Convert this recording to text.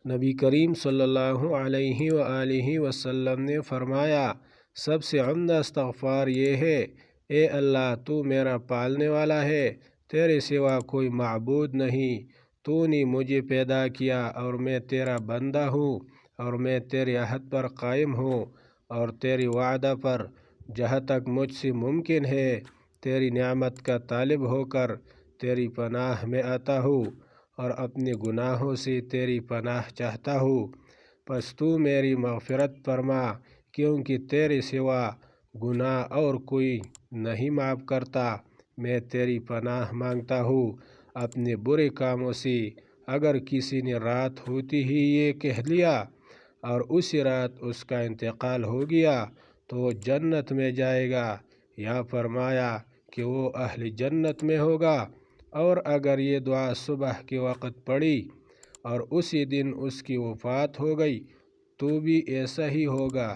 نبی کریم صلی اللہ علیہ وآلہ وسلم نے فرمایا، سب سے عمدہ استغفار یہ ہے، اے اللہ تو میرا پالنے والا ہے، تیرے سوا کوئی معبود نہیں، تو نے مجھے پیدا کیا اور میں تیرا بندہ ہوں، اور میں تیرے عہد پر قائم ہوں اور تیری وعدہ پر جہاں تک مجھ سے ممکن ہے تیری نعمت کا طالب ہو کر تیری پناہ میں آتا ہوں اور اپنے گناہوں سے تیری پناہ چاہتا ہوں، پس تو میری مغفرت فرما، کیونکہ تیرے سوا گناہ اور کوئی نہیں معاف کرتا۔ میں تیری پناہ مانگتا ہوں اپنے برے کاموں سے۔ اگر کسی نے رات ہوتی ہی یہ کہہ لیا اور اسی رات اس کا انتقال ہو گیا تو وہ جنت میں جائے گا، یا فرمایا کہ وہ اہل جنت میں ہوگا، اور اگر یہ دعا صبح کے وقت پڑی اور اسی دن اس کی وفات ہو گئی تو بھی ایسا ہی ہوگا۔